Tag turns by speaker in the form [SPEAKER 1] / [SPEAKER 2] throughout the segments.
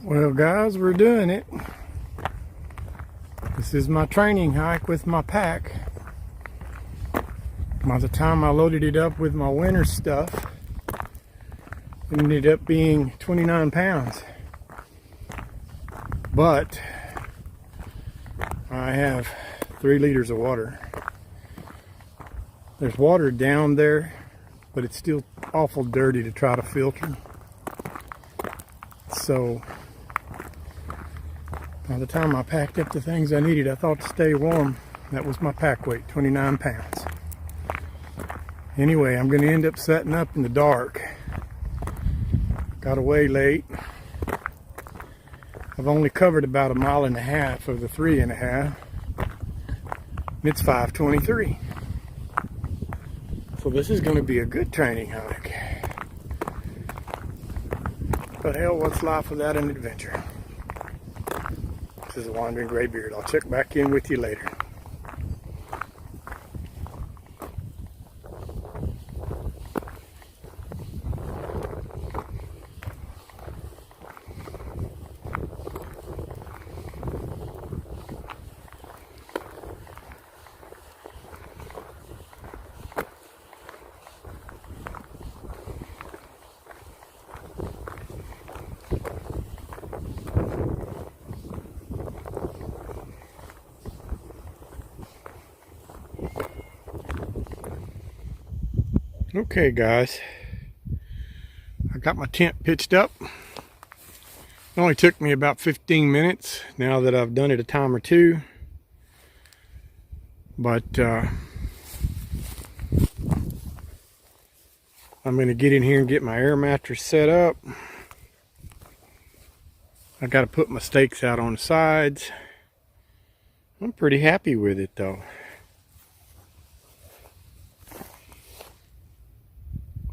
[SPEAKER 1] Well guys, we're doing it. This is my training hike with my pack. By the time I loaded it up with my winter stuff, it ended up being 29 pounds. But I have 3 liters of water. There's water down there, but it's still awful dirty to try to filter. So by the time I packed up the things I needed, I thought to stay warm. That was my pack weight, 29 pounds. Anyway, I'm going to end up setting up in the dark. Got away late. I've only covered about 1.5 miles of the 3.5. It's 5:23. So this is going to be a good training hike. But hell, what's life without an adventure? This is a wandering graybeard. I'll check back in with you later. Okay guys, I got my tent pitched up. It only took me about 15 minutes now that I've done it a time or two. But I'm going to get in here and get my air mattress set up. I got to put my stakes out on the sides. I'm pretty happy with it though.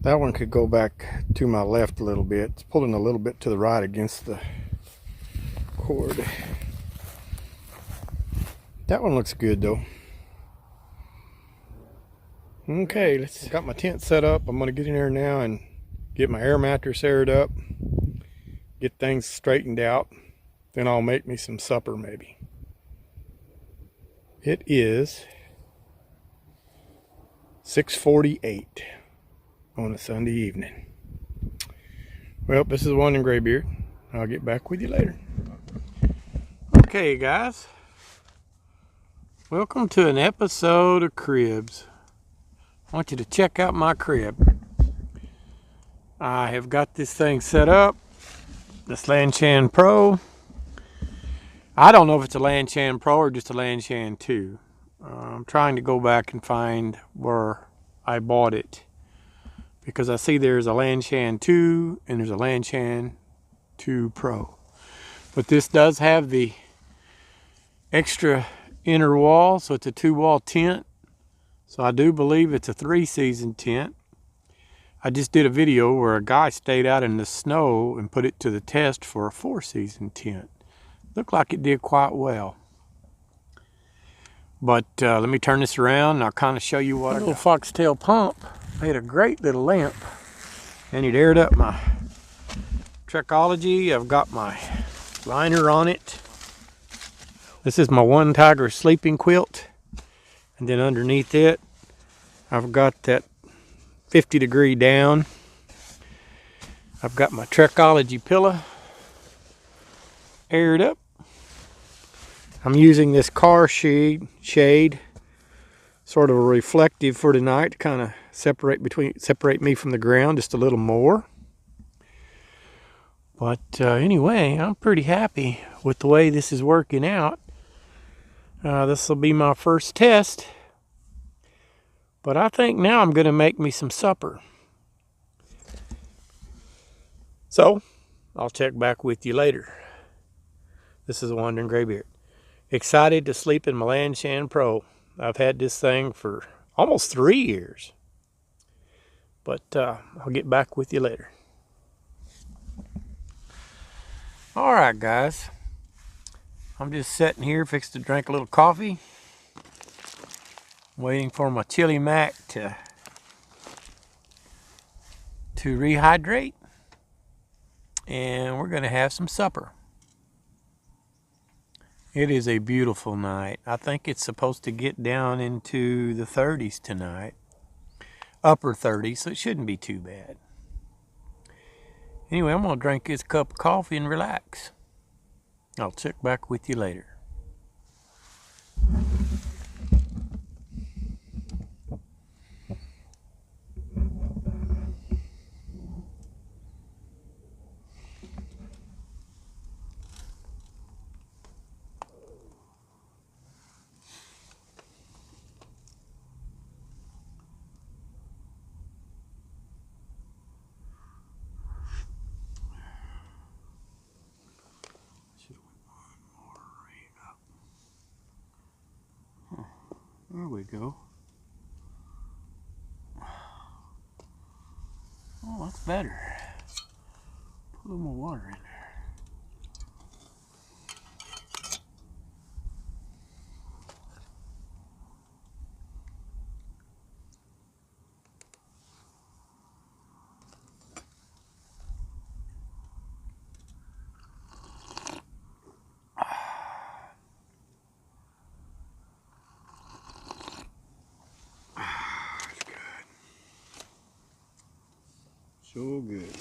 [SPEAKER 1] That one could go back to my left a little bit. It's pulling a little bit to the right against the cord. That one looks good though. Okay, got my tent set up. I'm gonna get in there now and get my air mattress aired up, get things straightened out. Then I'll make me some supper maybe. It is 6:48. On a Sunday evening. Well, this is Wandering Graybeard. I'll get back with you later. Okay, guys. Welcome to an episode of Cribs. I want you to check out my crib. I have got this thing set up. This Lanshan Pro. I don't know if it's a Lanshan Pro or just a Lanshan 2. I'm trying to go back and find where I bought it, because I see there's a Lanshan 2 and there's a Lanshan 2 Pro. But this does have the extra inner wall, so it's a 2-wall tent. So I do believe it's a 3-season tent. I just did a video where a guy stayed out in the snow and put it to the test for a 4-season tent. Looked like it did quite well. But let me turn this around and I'll kind of show you what I got. Little foxtail pump made a great little lamp, and it aired up my Trekology. I've got my liner on it. This is my One Tiger sleeping quilt, and then underneath it I've got that 50-degree down. I've got my Trekology pillow aired up. I'm using this car shade, sort of a reflective for tonight, to kind of separate me from the ground just a little more. But anyway, I'm pretty happy with the way this is working out. This will be my first test, but I think now I'm going to make me some supper. So I'll check back with you later. This is a Wandering Graybeard. Excited to sleep in my Lanshan Pro. I've had this thing for almost 3 years. But I'll get back with you later. Alright guys. I'm just sitting here fixing to drink a little coffee. Waiting for my chili mac to rehydrate. And we're going to have some supper. It is a beautiful night. I think it's supposed to get down into the 30s tonight. Upper 30s, so it shouldn't be too bad. Anyway, I'm going to drink this cup of coffee and relax. I'll check back with you later. There we go. Oh, that's better. Put a little more water in there. That's good. So good.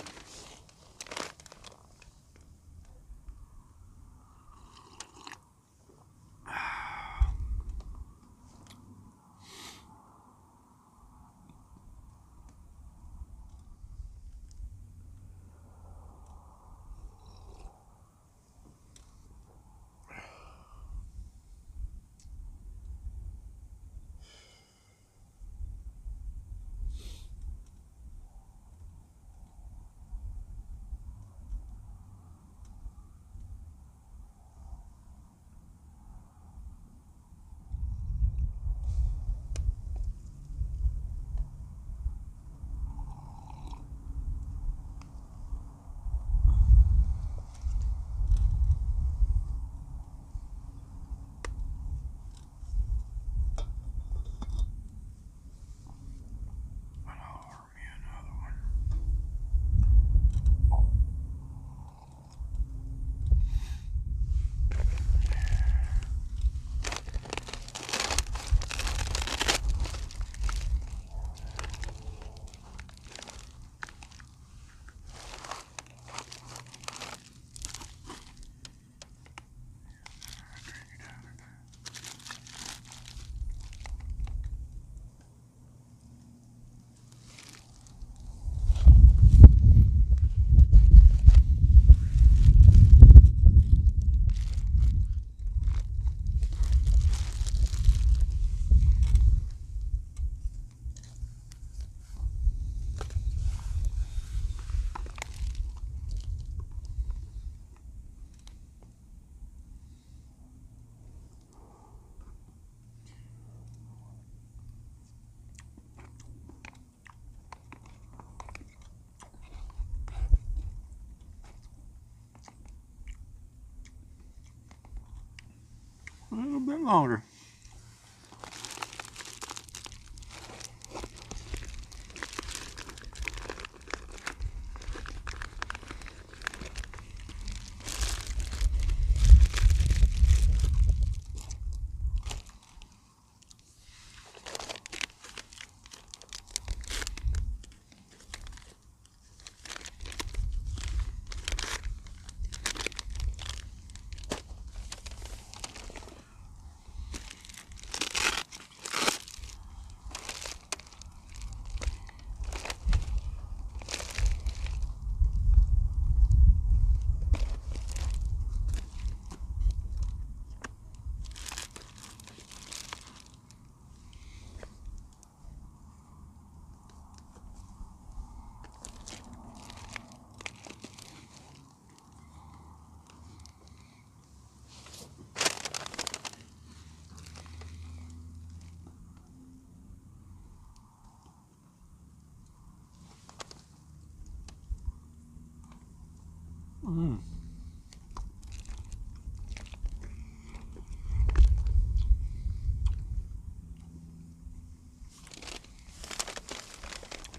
[SPEAKER 1] A little bit longer.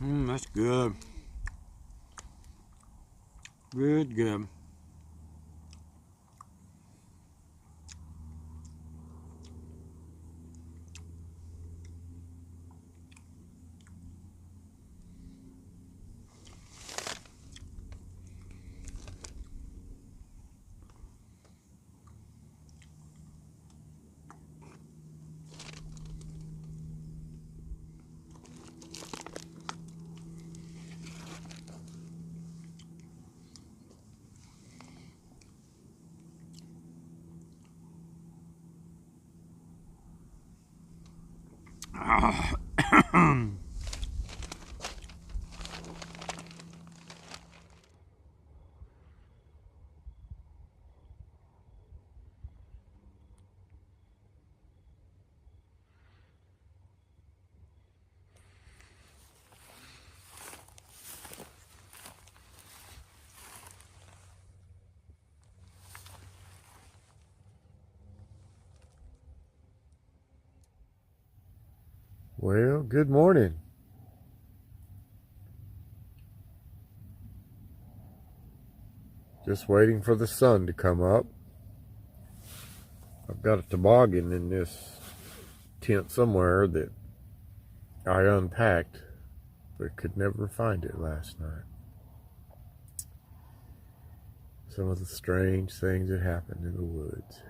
[SPEAKER 1] That's good. Good. Well, good morning. Just waiting for the sun to come up. I've got a toboggan in this tent somewhere that I unpacked, but could never find it last night. Some of the strange things that happened in the woods.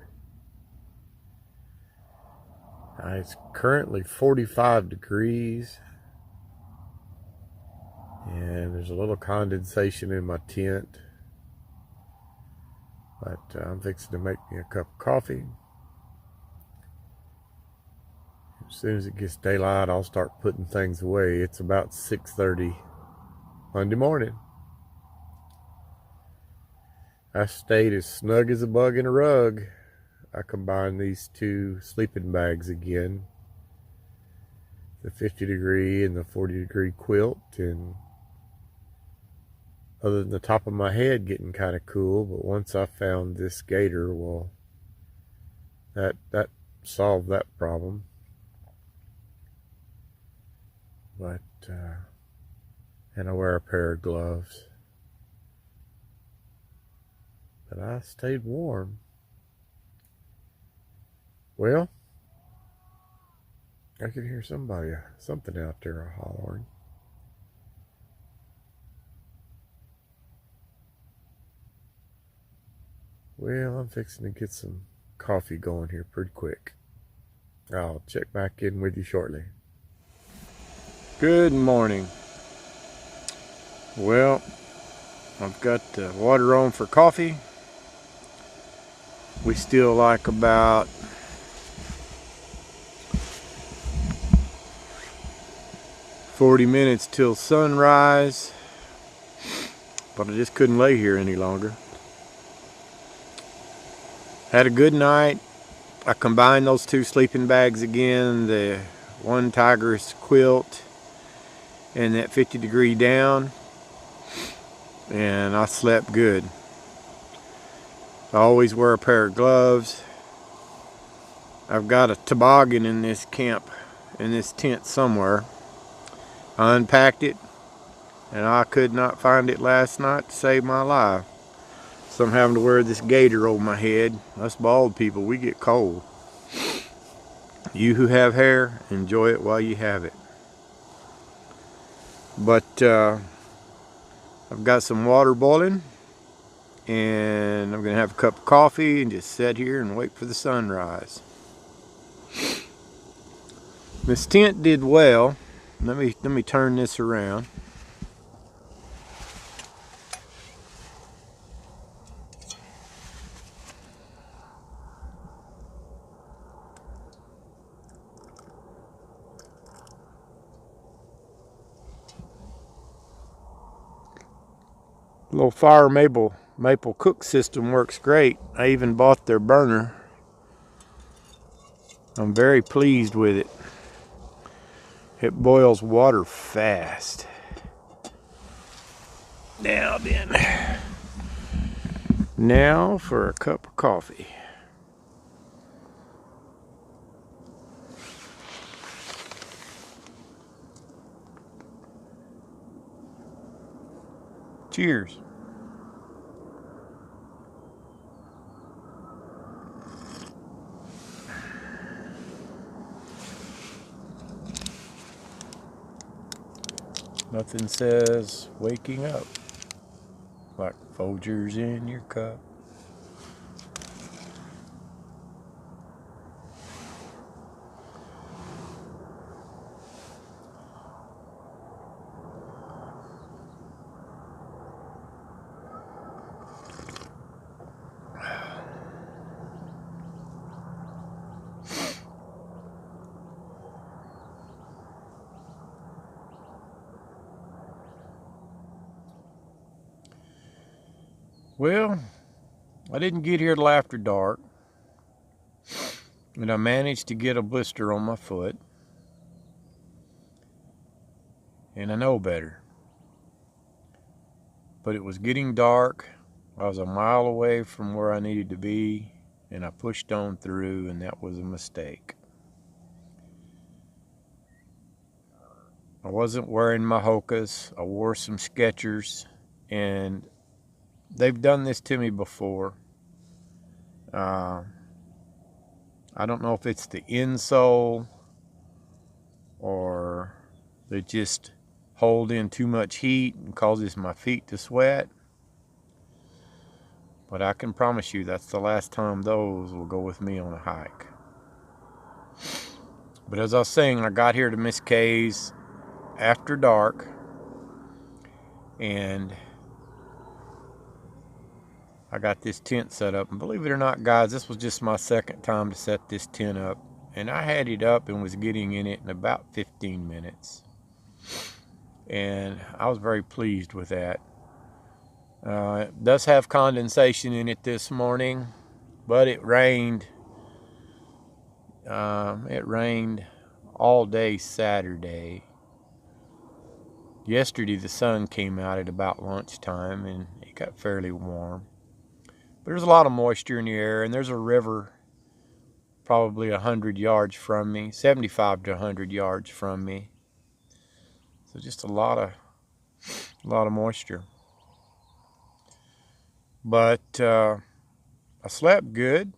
[SPEAKER 1] It's currently 45 degrees, and there's a little condensation in my tent, but I'm fixing to make me a cup of coffee. As soon as it gets daylight, I'll start putting things away. It's about 6:30 Monday morning. I stayed as snug as a bug in a rug. I combined these two sleeping bags again, the 50-degree and the 40-degree quilt, and other than the top of my head getting kind of cool, but once I found this gaiter, well, that solved that problem. But and I wear a pair of gloves, but I stayed warm. Well, I can hear something out there hollering. Well, I'm fixing to get some coffee going here pretty quick. I'll check back in with you shortly. Good morning. Well, I've got the water on for coffee. We still like about 40 minutes till sunrise, but I just couldn't lay here any longer. Had a good night. I combined those two sleeping bags again, the one tigress quilt and that 50-degree down, and I slept good. I always wear a pair of gloves. I've got a toboggan in this tent somewhere. I unpacked it, and I could not find it last night to save my life. So I'm having to wear this gaiter over my head. Us bald people, we get cold. You who have hair, enjoy it while you have it. But I've got some water boiling, and I'm gonna have a cup of coffee and just sit here and wait for the sunrise. This tent did well. Let me turn this around. Little FireMaple cook system works great. I even bought their burner. I'm very pleased with it. It boils water fast. Now then, now for a cup of coffee. Cheers. Nothing says waking up like Folgers in your cup. Well, I didn't get here till after dark, and I managed to get a blister on my foot, and I know better. But it was getting dark. I was a mile away from where I needed to be, and I pushed on through, and that was a mistake. I wasn't wearing my Hokas. I wore some Skechers, and they've done this to me before. I don't know if it's the insole or they just hold in too much heat and causes my feet to sweat. But I can promise you that's the last time those will go with me on a hike. But as I was saying, I got here to Miss Kay's after dark, and I got this tent set up. And believe it or not, guys, this was just my second time to set this tent up. And I had it up and was getting in it in about 15 minutes. And I was very pleased with that. It does have condensation in it this morning, but it rained. It rained all day Saturday. Yesterday the sun came out at about lunchtime and it got fairly warm. But there's a lot of moisture in the air, and there's a river probably 100 yards from me, 75 to 100 yards from me. So just a lot of moisture. But I slept good.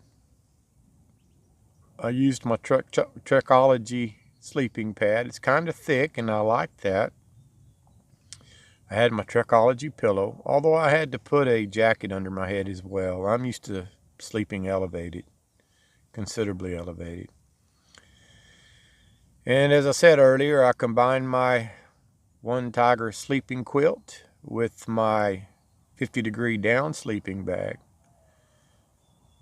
[SPEAKER 1] I used my Trekology sleeping pad. It's kind of thick, and I like that. I had my Trekology pillow, although I had to put a jacket under my head as well. I'm used to sleeping elevated, considerably elevated. And as I said earlier, I combined my One Tiger sleeping quilt with my 50-degree down sleeping bag.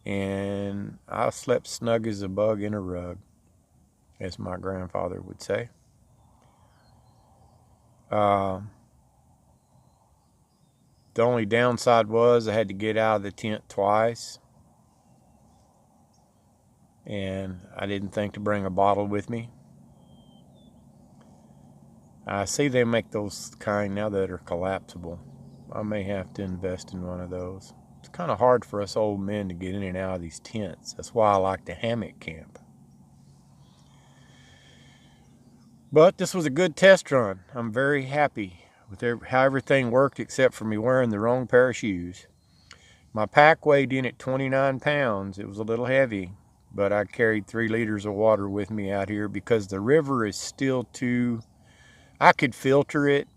[SPEAKER 1] And I slept snug as a bug in a rug, as my grandfather would say. The only downside was I had to get out of the tent twice. And I didn't think to bring a bottle with me. I see they make those kind now that are collapsible. I may have to invest in one of those. It's kind of hard for us old men to get in and out of these tents. That's why I like to hammock camp. But this was a good test run. I'm very happy with how everything worked except for me wearing the wrong pair of shoes. My pack weighed in at 29 pounds. It was a little heavy, but I carried 3 liters of water with me out here because the river is still too... I could filter it,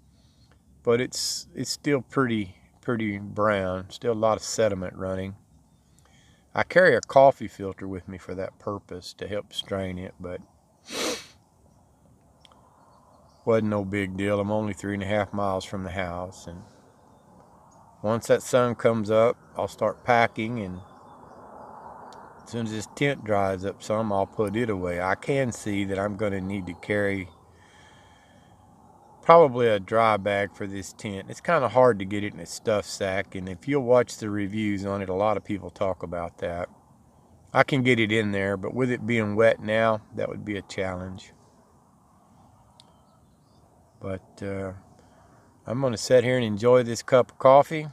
[SPEAKER 1] but it's still pretty brown. Still a lot of sediment running. I carry a coffee filter with me for that purpose to help strain it, but wasn't no big deal. I'm only 3.5 miles from the house, and once that sun comes up, I'll start packing, and as soon as this tent dries up some, I'll put it away. I can see that I'm going to need to carry probably a dry bag for this tent. It's kind of hard to get it in a stuff sack, and if you'll watch the reviews on it, a lot of people talk about that. I can get it in there, but with it being wet now, that would be a challenge. But I'm going to sit here and enjoy this cup of coffee,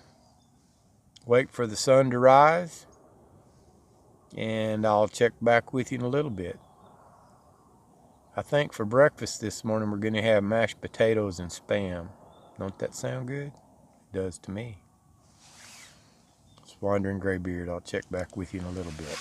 [SPEAKER 1] wait for the sun to rise, and I'll check back with you in a little bit. I think for breakfast this morning we're going to have mashed potatoes and Spam. Don't that sound good? It does to me. It's Wandering Graybeard. I'll check back with you in a little bit.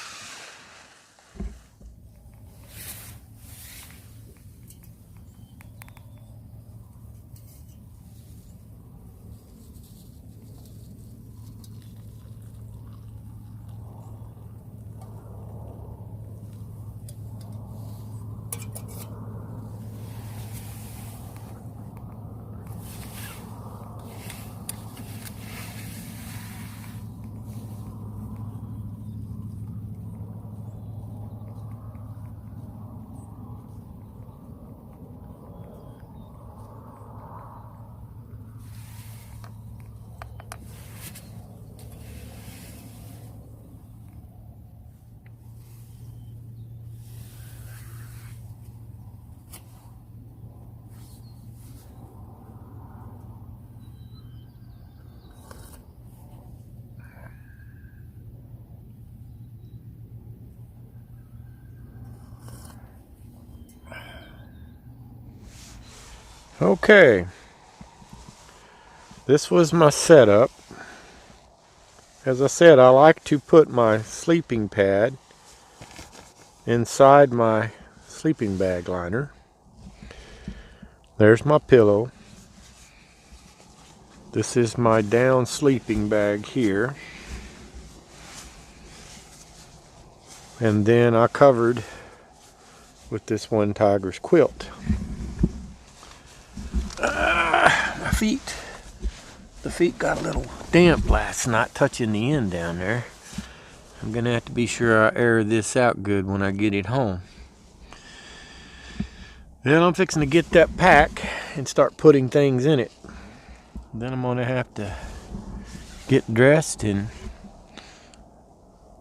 [SPEAKER 1] Okay, this was my setup. As I said, I like to put my sleeping pad inside my sleeping bag liner. There's my pillow. This is my down sleeping bag here. And then I covered with this one tiger's quilt. My feet. The feet got a little damp last night touching the end down there. I'm gonna have to be sure I air this out good when I get it home. Then I'm fixing to get that pack and start putting things in it. Then I'm gonna have to get dressed and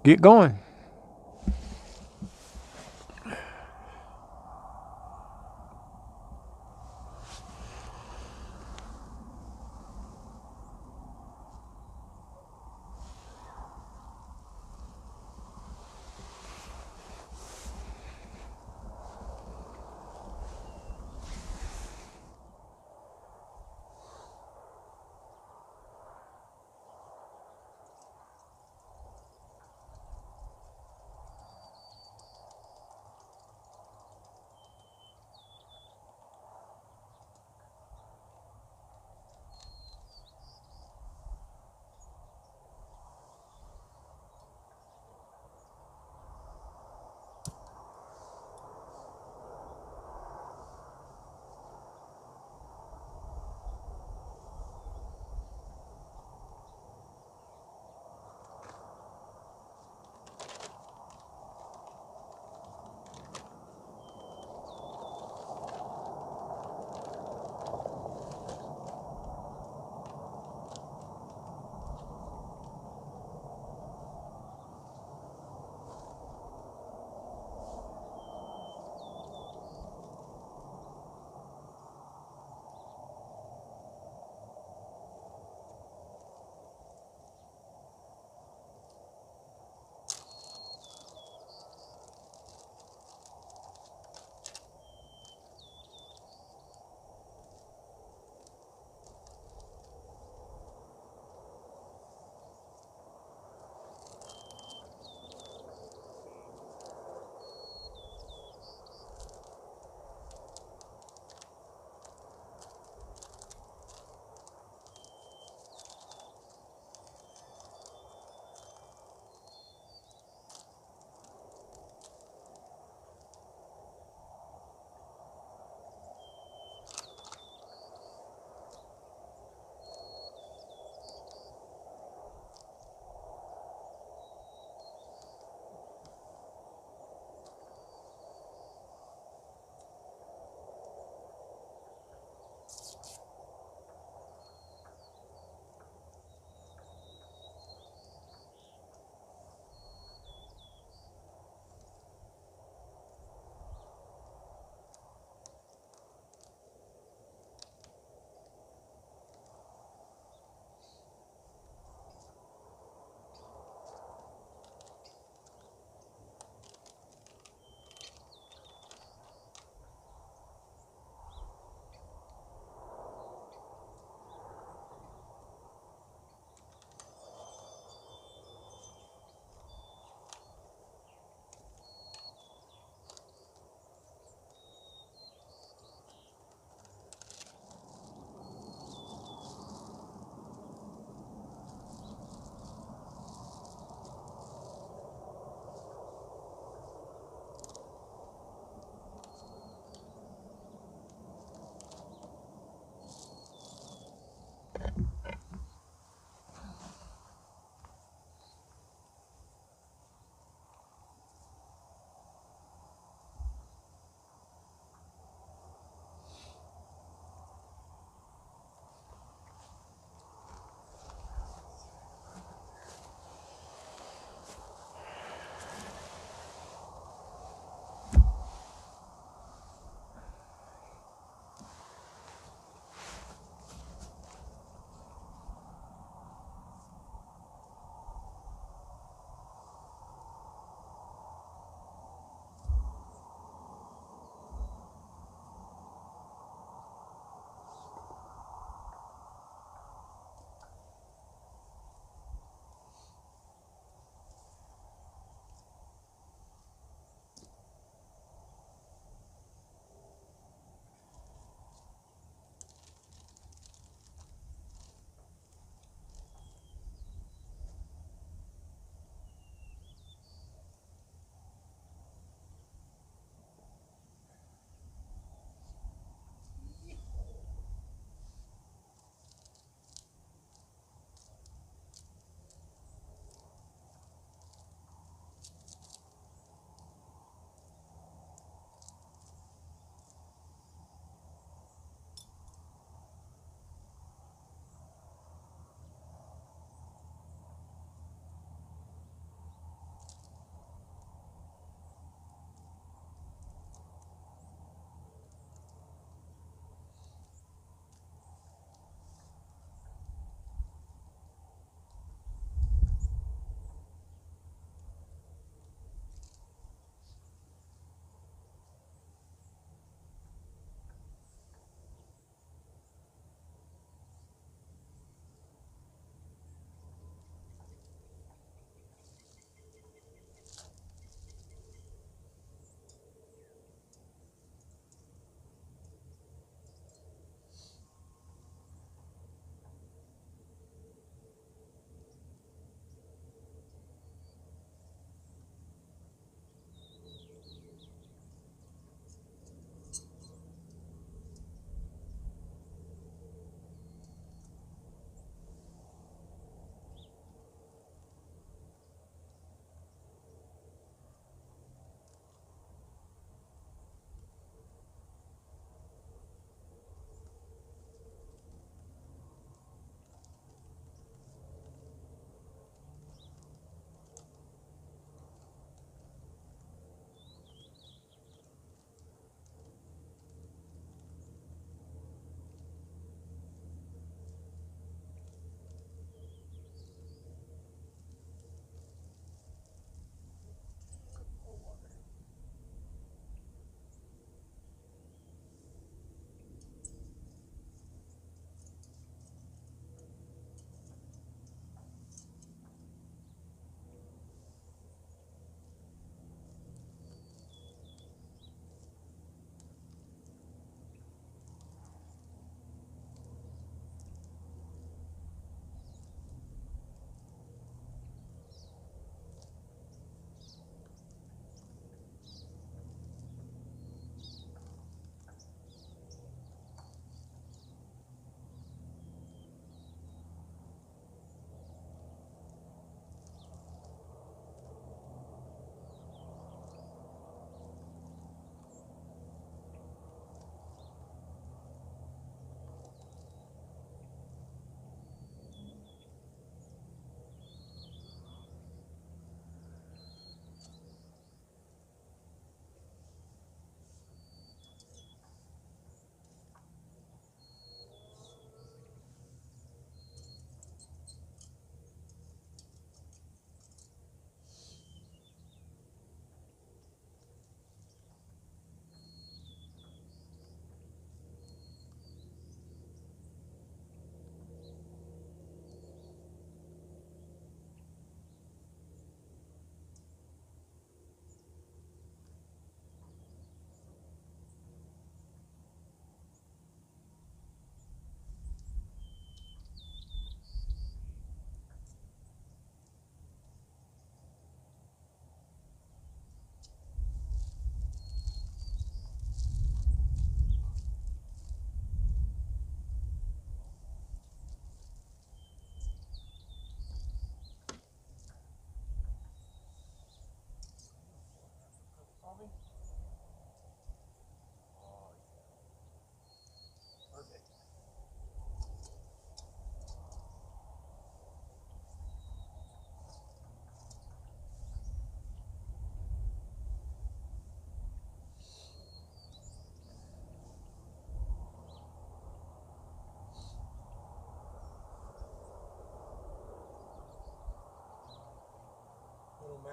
[SPEAKER 1] get going.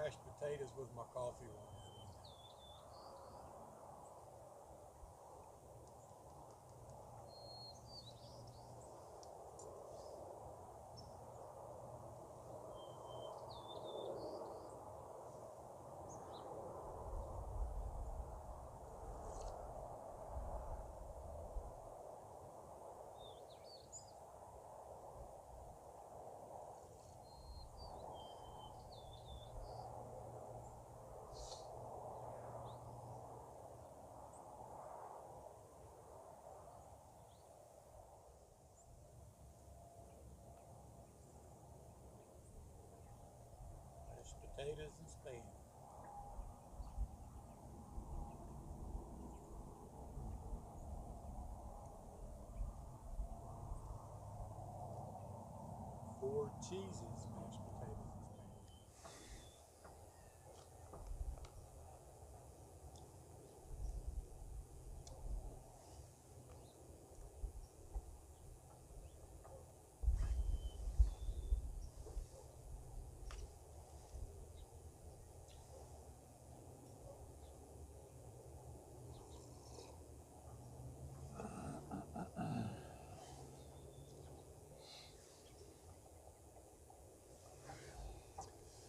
[SPEAKER 1] mashed potatoes with my coffee one. Potatoes and spam. Four cheeses, mashed potatoes and spam.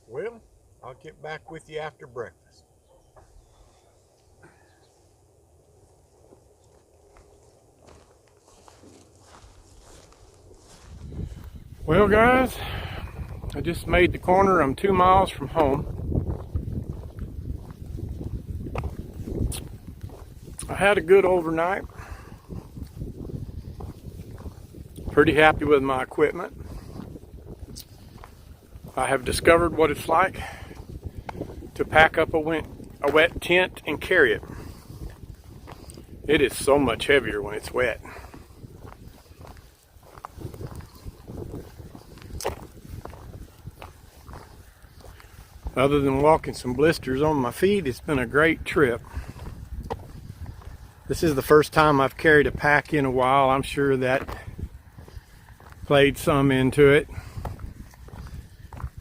[SPEAKER 1] Well, I'll get back with you after breakfast. Well, guys, I just made the corner. I'm 2 miles from home. I had a good overnight. Pretty happy with my equipment. I have discovered what it's like to pack up a wet tent and carry it. It is so much heavier when it's wet. Other than walking some blisters on my feet, it's been a great trip. This is the first time I've carried a pack in a while. I'm sure that played some into it.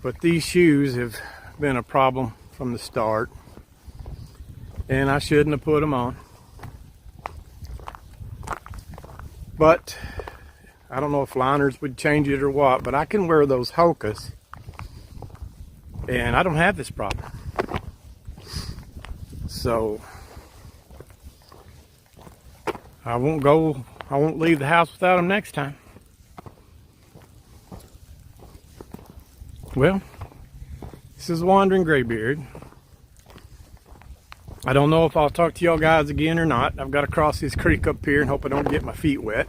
[SPEAKER 1] But these shoes have been a problem from the start, and I shouldn't have put them on. But I don't know if liners would change it or what, but I can wear those Hokas, and I don't have this problem. So I won't leave the house without them next time. Well, this is Wandering Graybeard. I don't know if I'll talk to y'all guys again or not. I've got to cross this creek up here and hope I don't get my feet wet.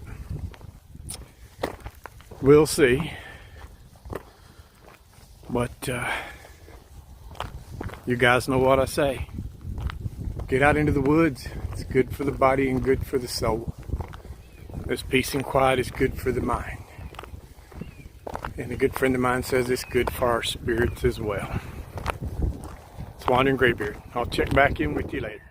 [SPEAKER 1] We'll see. But you guys know what I say. Get out into the woods. It's good for the body and good for the soul. This peace and quiet is good for the mind. And a good friend of mine says it's good for our spirits as well. It's Wandering Graybeard. I'll check back in with you later.